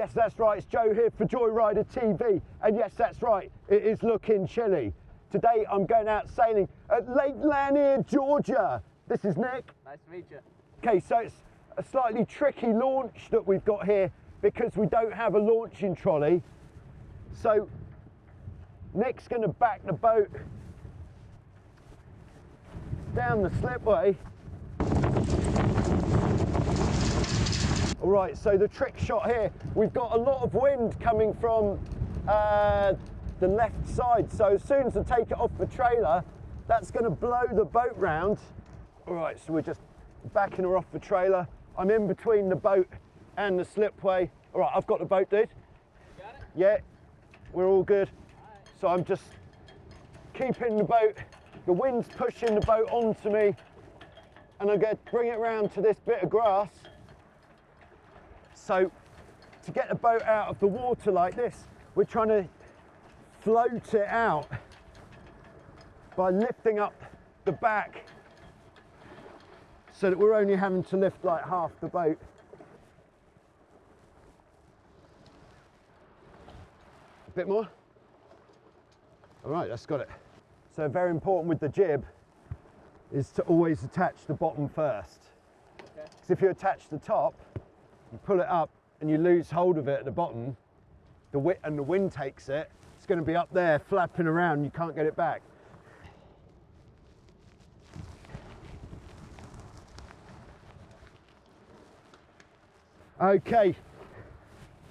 Yes, that's right, it's Joe here for Joyrider TV, and yes, that's right, it is looking chilly. Today I'm going out sailing at Lake Lanier Georgia. This is Nick. Nice to meet you. Okay, so it's a slightly tricky launch that we've got here because we don't have a launching trolley. So Nick's going to back the boat down the slipway. All right, so the trick shot here, we've got a lot of wind coming from the left side. So as soon as I take it off the trailer, that's going to blow the boat round. All right, so we're just backing her off the trailer. I'm in between the boat and the slipway. All right, I've got the boat, dude. You got it? Yeah, we're all good. All right. So I'm just keeping the boat, the wind's pushing the boat onto me, and I'm going to bring it round to this bit of grass. So to get the boat out of the water like this, we're trying to float it out by lifting up the back so that we're only having to lift like half the boat. A bit more. All right, that's got it. So very important with the jib is to always attach the bottom first. Okay. Because if you attach the top, you pull it up and you lose hold of it at the bottom, the wind takes it, it's going to be up there flapping around, you can't get it back. Okay,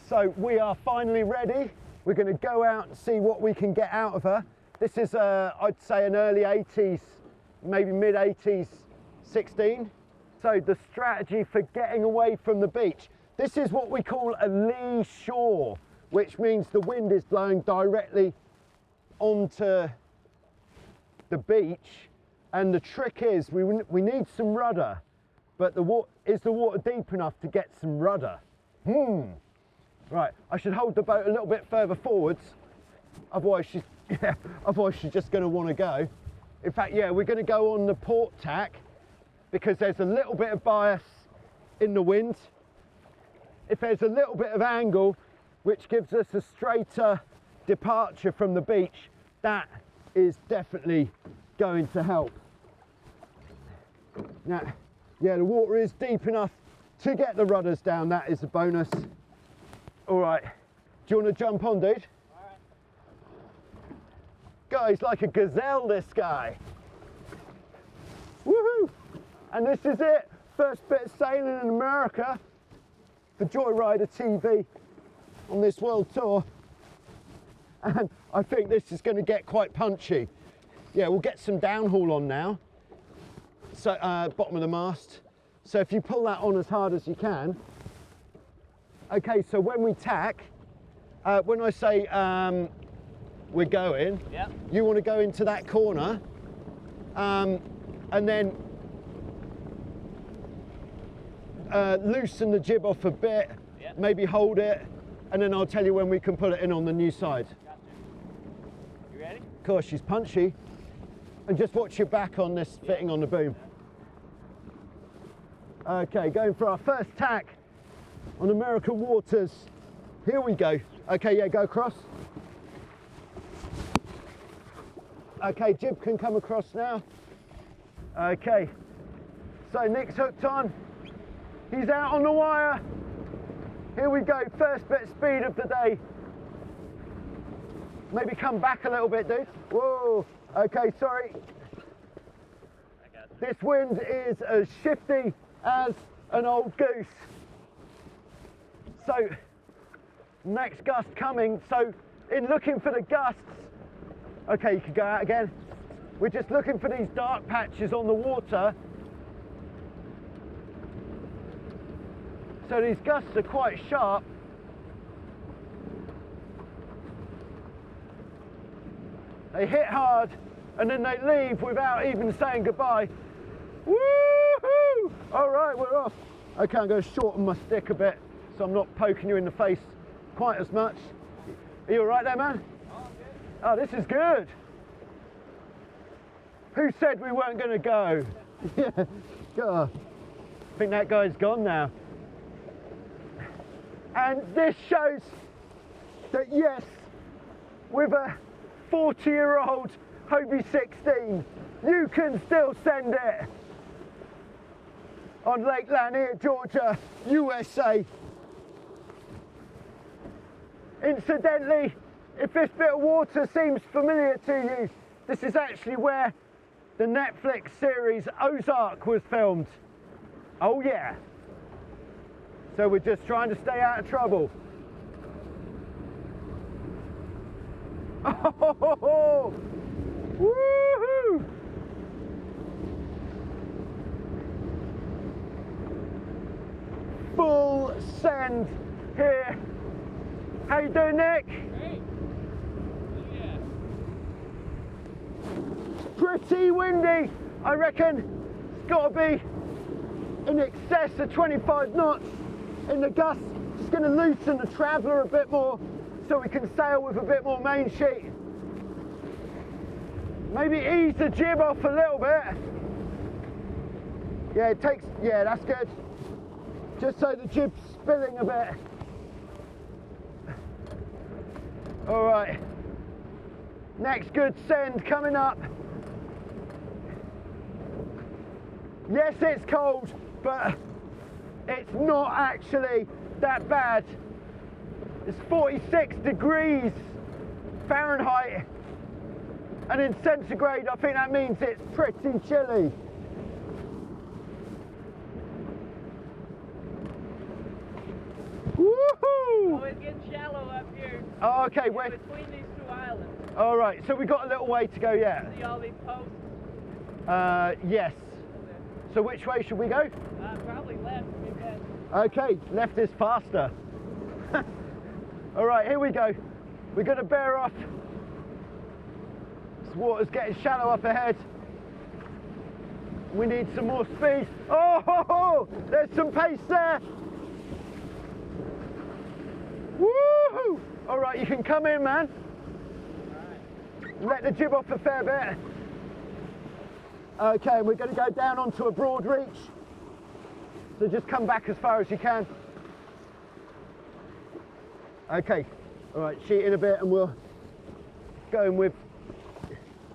so we are finally ready. We're going to go out and see what we can get out of her. This is, I'd say, an early 80s, maybe mid 80s 16. So the strategy for getting away from the beach, this is what we call a lee shore, which means the wind is blowing directly onto the beach. And the trick is we need some rudder, but is the water deep enough to get some rudder? Right, I should hold the boat a little bit further forwards, otherwise she's just going to want to go. In fact, yeah, we're going to go on the port tack because there's a little bit of bias in the wind. If there's a little bit of angle, which gives us a straighter departure from the beach, that is definitely going to help. Now, yeah, the water is deep enough to get the rudders down, that is a bonus. All right, do you want to jump on, dude? All right. Guy's like a gazelle, this guy. Woohoo! And this is it, first bit of sailing in America for Joyrider TV on this world tour. And I think this is going to get quite punchy. Yeah, we'll get some downhaul on now. So, bottom of the mast. So if you pull that on as hard as you can. Okay, so when we tack, when I say we're going, yep, you want to go into that corner, and then loosen the jib off a bit, yep, maybe hold it, and then I'll tell you when we can pull it in on the new side. Gotcha. You ready? Of course, she's punchy. And just watch your back on this fitting on the boom. Okay, going for our first tack on American waters. Here we go. Okay, yeah, go across. Okay, jib can come across now. Okay, so Nick's hooked on. He's out on the wire. Here we go, first bit of speed of the day. Maybe come back a little bit, dude. Whoa, okay, sorry. I got you. This wind is as shifty as an old goose. So, next gust coming. So, in looking for the gusts, okay, you can go out again. We're just looking for these dark patches on the water. So these gusts are quite sharp. They hit hard and then they leave without even saying goodbye. Woohoo! All right, we're off. Okay, I'm going to shorten my stick a bit so I'm not poking you in the face quite as much. Are you all right there, man? Oh, good. Oh, this is good. Who said we weren't going to go? Yeah, God. I think that guy's gone now. And this shows that yes, with a 40-year-old Hobie 16, you can still send it on Lake Lanier Georgia, USA. Incidentally, if this bit of water seems familiar to you, this is actually where the Netflix series Ozark was filmed. Oh yeah. So we're just trying to stay out of trouble. Oh, woohoo! Full send here. How you doing, Nick? Great. Yeah. Pretty windy. I reckon it's got to be in excess of 25 knots in the gusts. Just going to loosen the traveller a bit more so we can sail with a bit more main sheet. Maybe ease the jib off a little bit. Yeah, it takes, yeah, that's good. Just so the jib's spilling a bit. All right, next good send coming up. Yes, it's cold, but it's not actually that bad. It's 46 degrees Fahrenheit, and in centigrade, I think that means it's pretty chilly. Woohoo! Oh, it's getting shallow up here. Oh, okay, wait. Between these two islands. All right, so we've got a little way to go yet. See all these posts? Yes. So which way should we go? Probably left. Maybe. Okay, left is faster. All right, here we go. We're going to bear off. This water's getting shallow up ahead. We need some more speed. Oh, ho, ho, there's some pace there. Woohoo! All right, you can come in, man. Let the jib off a fair bit. Okay, we're going to go down onto a broad reach. So just come back as far as you can. Okay, all right, sheet in a bit and we'll go in with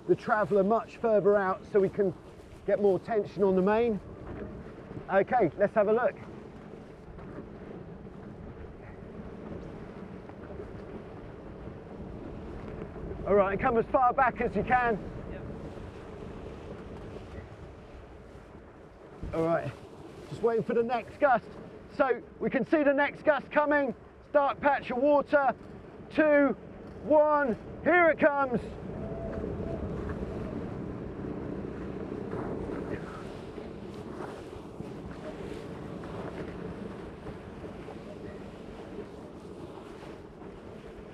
the traveller much further out so we can get more tension on the main. Okay, let's have a look. All right, come as far back as you can. Yep. All right, just waiting for the next gust. So we can see the next gust coming. Dark patch of water. 2, 1, here it comes.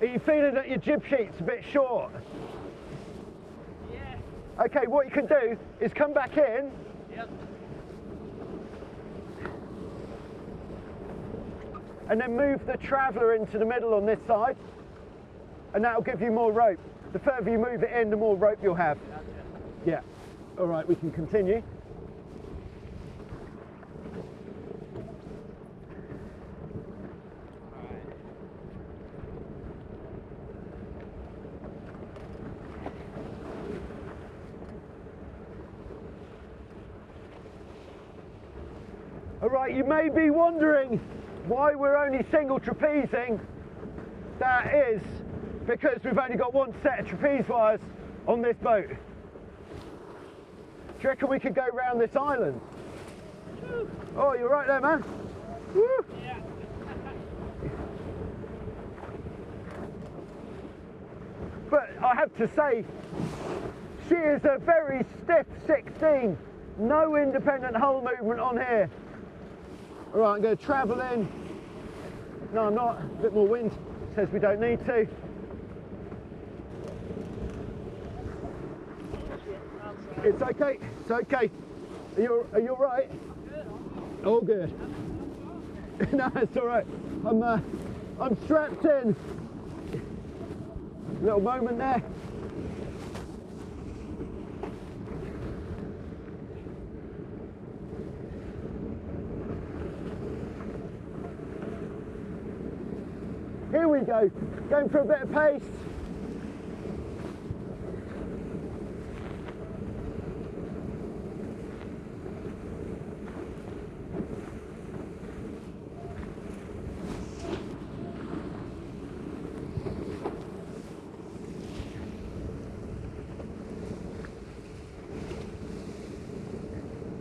Are you feeling that your jib sheet's a bit short? Yeah. Okay, what you can do is come back in. Yep. And then move the traveller into the middle on this side, and that'll give you more rope. The further you move it in, the more rope you'll have. Gotcha. Yeah. All right, we can continue. All right, you may be wondering why we're only single trapezing. That is because we've only got one set of trapeze wires on this boat. Do you reckon we could go round this island? Woo. Oh, you're right there, man. Woo. Yeah. But I have to say, she is a very stiff 16. No independent hull movement on here. All right, I'm going to travel in. No, I'm not. A bit more wind. Says we don't need to. It's okay. It's okay. Are you all right? All good. No, it's all right. I'm strapped in. Little moment there. Here we go, going for a bit of pace.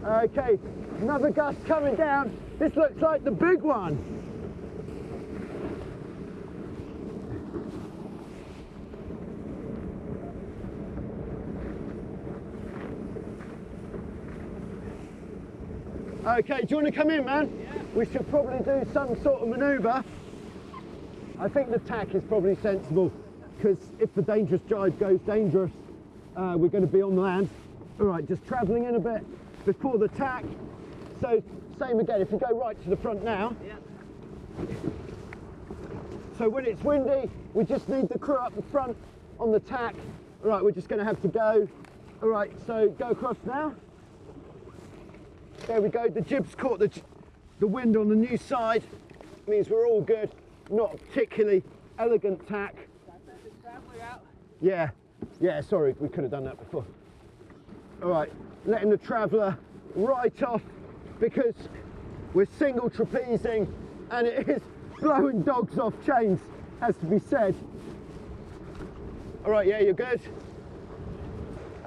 Okay, another gust coming down. This looks like the big one. Okay, do you want to come in, man? Yeah. We should probably do some sort of manoeuvre. I think the tack is probably sensible, because if the dangerous jibe goes dangerous, we're going to be on land. All right, just travelling in a bit before the tack. So same again, if you go right to the front now. Yeah. So when it's windy, we just need the crew up the front on the tack. All right, we're just going to have to go. All right, so go across now. There we go, the jib's caught the wind on the new side. Means we're all good. Not a particularly elegant tack. Got that big traveler out. Yeah, sorry, we could have done that before. All right, letting the traveller right off because we're single trapezing and it is blowing dogs off chains, has to be said. All right, yeah, you're good.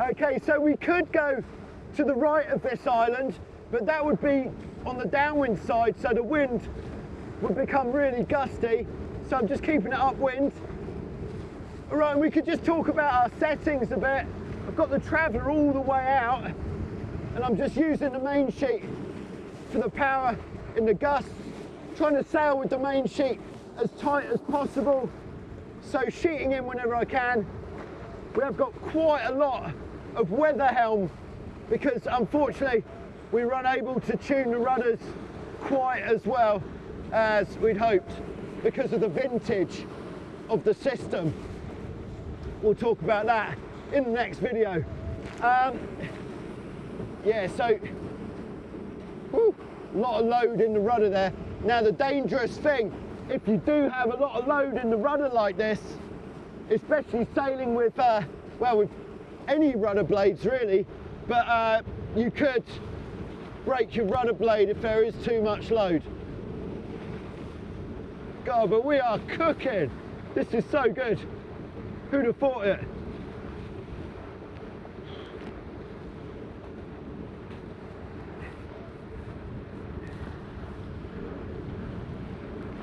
Okay, so we could go to the right of this island, but that would be on the downwind side, so the wind would become really gusty. So I'm just keeping it upwind. All right, and we could just talk about our settings a bit. I've got the traveller all the way out, and I'm just using the main sheet for the power in the gusts, trying to sail with the main sheet as tight as possible, so sheeting in whenever I can. We have got quite a lot of weather helm because unfortunately we were unable to tune the rudders quite as well as we'd hoped because of the vintage of the system. We'll talk about that in the next video. Yeah, so a lot of load in the rudder there. Now the dangerous thing, if you do have a lot of load in the rudder like this, especially sailing with, well, with any rudder blades really, but you could break your rudder blade if there is too much load. God, but we are cooking. This is so good. Who'd have thought it?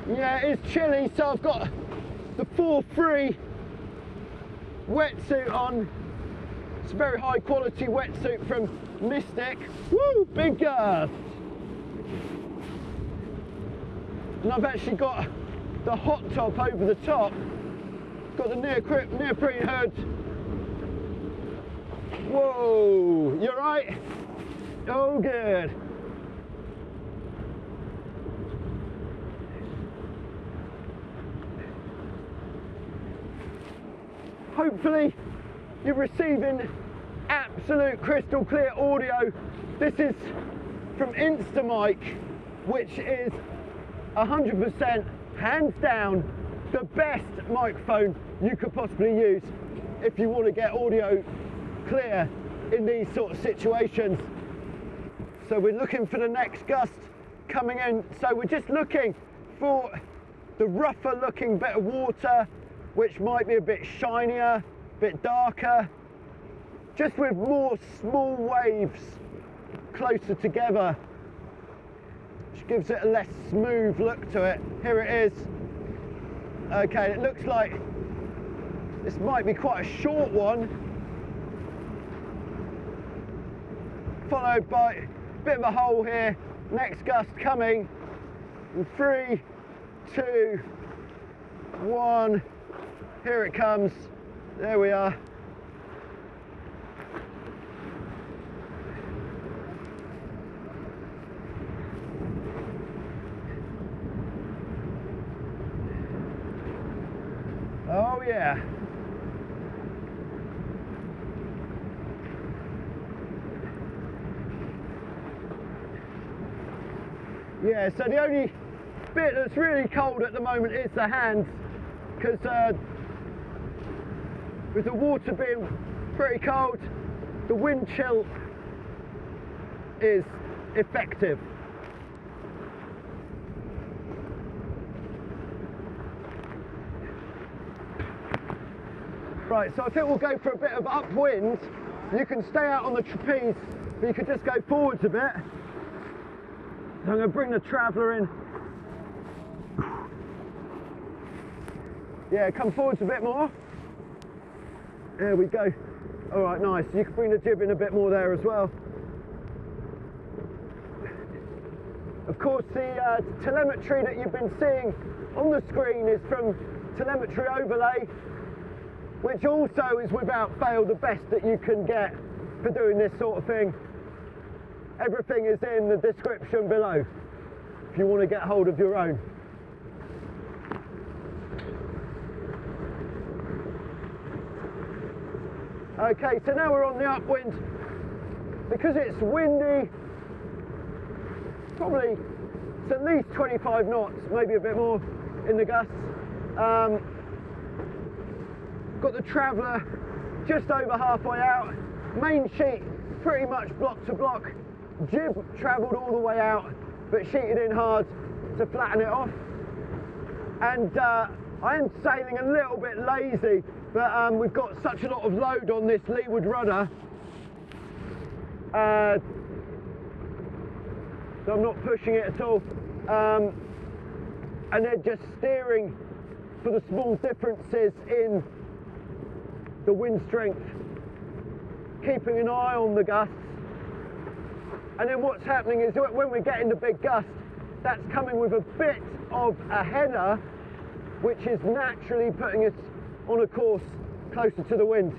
Yeah, it's chilly, so I've got the 4-3 wetsuit on. It's a very high quality wetsuit from Mystic. Woo, big gust. And I've actually got the hot top over the top. Got the neoprene hood. Whoa, you right? Oh, good. Hopefully you're receiving absolute crystal clear audio. This is from Instamic, which is 100% hands down the best microphone you could possibly use if you want to get audio clear in these sort of situations. So we're looking for the next gust coming in. So we're just looking for the rougher looking bit of water, which might be a bit shinier, a bit darker, just with more small waves closer together, which gives it a less smooth look to it. Here it is. Okay, it looks like this might be quite a short one, followed by a bit of a hole here. Next gust coming in 3, 2, 1. Here it comes. There we are. Oh yeah. Yeah, so the only bit that's really cold at the moment is the hands. because with the water being pretty cold, the wind chill is effective. Right, so I think we'll go for a bit of upwind. You can stay out on the trapeze, but you could just go forwards a bit. So I'm going to bring the traveller in. Yeah, come forwards a bit more. There we go. All right, nice. You can bring the jib in a bit more there as well. Of course, the telemetry that you've been seeing on the screen is from telemetry overlay, which also is without fail the best that you can get for doing this sort of thing. Everything is in the description below if you want to get hold of your own. Okay, so now we're on the upwind. Because it's windy, probably it's at least 25 knots, maybe a bit more in the gusts. Got the traveller just over halfway out. Main sheet pretty much block to block. Jib travelled all the way out, but sheeted in hard to flatten it off. And I am sailing a little bit lazy, but we've got such a lot of load on this leeward rudder, so I'm not pushing it at all. And they're just steering for the small differences in the wind strength, keeping an eye on the gusts. And then what's happening is when we're getting the big gust, that's coming with a bit of a header, which is naturally putting us on a course closer to the wind.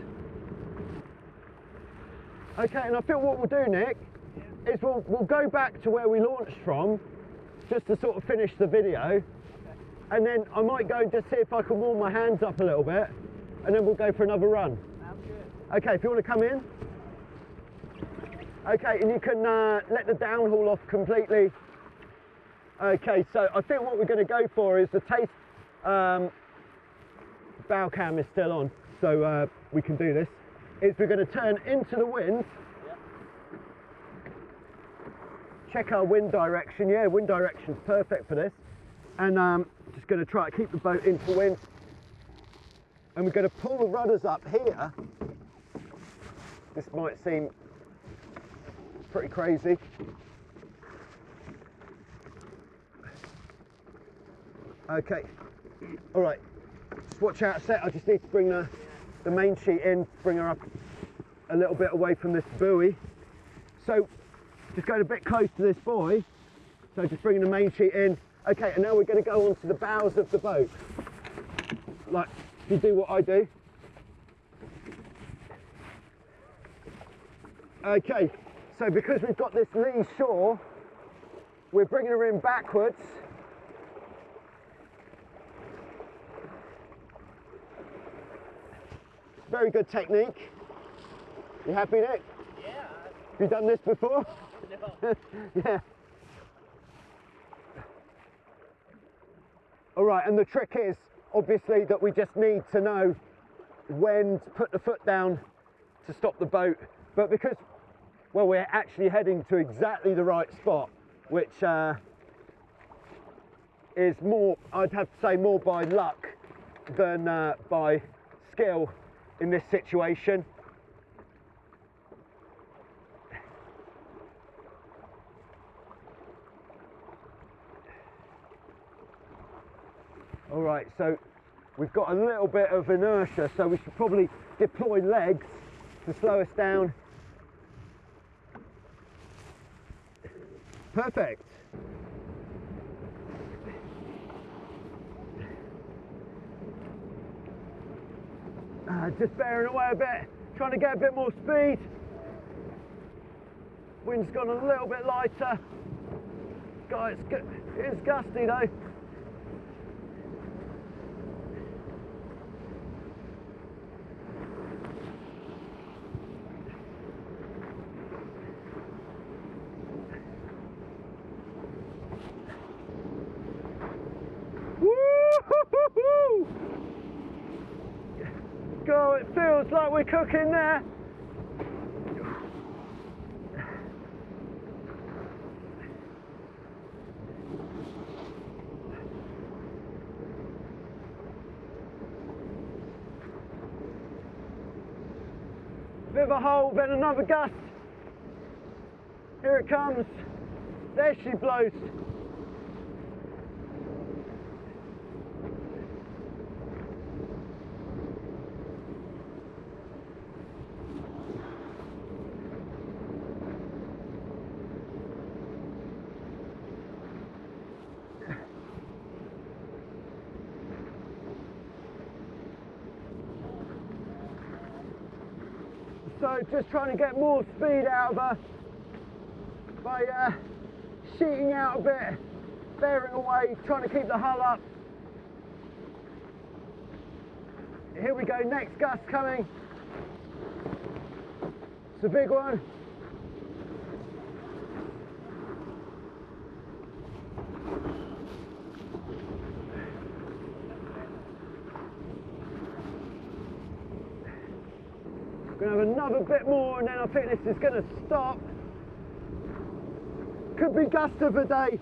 Okay, and I feel what we'll do, Nick, is we'll go back to where we launched from, just to sort of finish the video. And then I might go and just see if I can warm my hands up a little bit, and then we'll go for another run. Sounds good. Okay, if you want to come in. Okay, and you can let the downhaul off completely. Okay, so I think what we're going to go for is the taste. Bow cam is still on, so we can do this. Is we're going to turn into the wind. Yep. Check our wind direction. Yeah, wind direction's perfect for this. And just going to try to keep the boat into wind. And we're going to pull the rudders up here. This might seem pretty crazy. Okay, all right, just watch out a sec. I just need to bring the main sheet in, bring her up a little bit away from this buoy. So just going a bit close to this buoy. So just bringing the main sheet in. Okay, and now we're going to go onto the bows of the boat. Like, if you do what I do. Okay, so because we've got this lee shore, we're bringing her in backwards. Very good technique. You happy, Nick? Yeah. Have you done this before? No. Yeah. All right, and the trick is obviously that we just need to know when to put the foot down to stop the boat. But because, well, we're actually heading to exactly the right spot, which is more, I'd have to say, more by luck than by skill in this situation. All right, so we've got a little bit of inertia, so we should probably deploy legs to slow us down. Perfect. Just bearing away a bit, trying to get a bit more speed. Wind's gone a little bit lighter. God, it's gusty though. Woo-hoo-hoo-hoo! go, it feels like we're cooking there. Bit of a hole, then another gust. Here it comes. There she blows. So just trying to get more speed out of her by sheeting out a bit, bearing away, trying to keep the hull up. Here we go, next gust coming. It's a big one. Gonna have another bit more and then I think this is gonna stop. Could be gust of the day.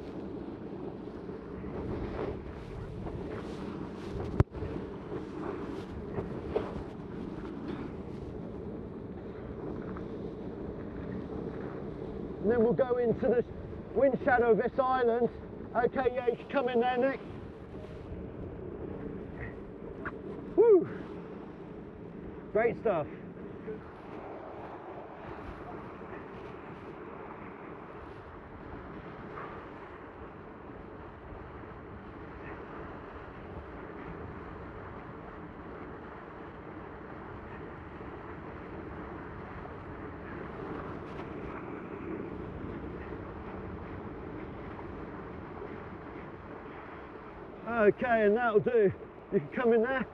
And then we'll go into the wind shadow of this island. Okay, yeah, you can come in there, Nick. Woo! Great stuff. Okay, and that'll do. You can come in there.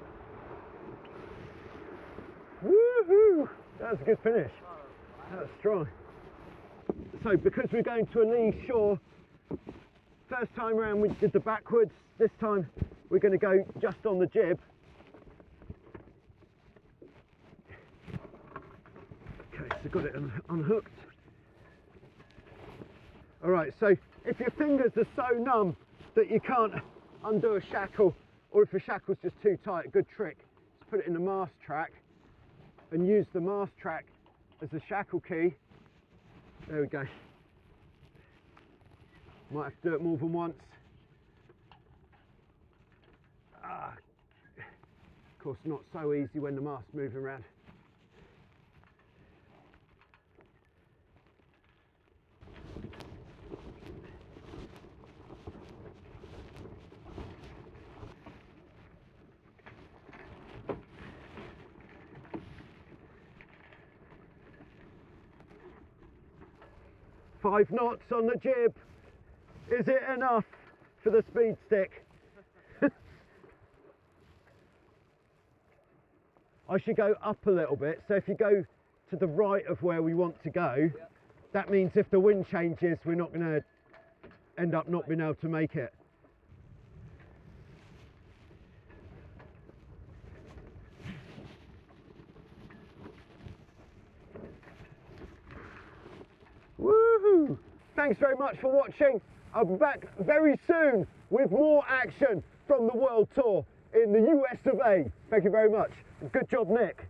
Woohoo! That was a good finish. That was strong. So because we're going to a lee shore, first time around we did the backwards. This time we're going to go just on the jib. Okay, so got it unhooked. All right, so if your fingers are so numb that you can't undo a shackle, or if a shackle's just too tight, a good trick is put it in the mast track and use the mast track as a shackle key. There we go. Might have to do it more than once. Of course, not so easy when the mast's moving around. Five knots on the jib. Is it enough for the speed stick? I should go up a little bit. So if you go to the right of where we want to go, that means if the wind changes, we're not going to end up not being able to make it. Woohoo! Thanks very much for watching. I'll be back very soon with more action from the World Tour in the US of A. Thank you very much. Good job, Nick.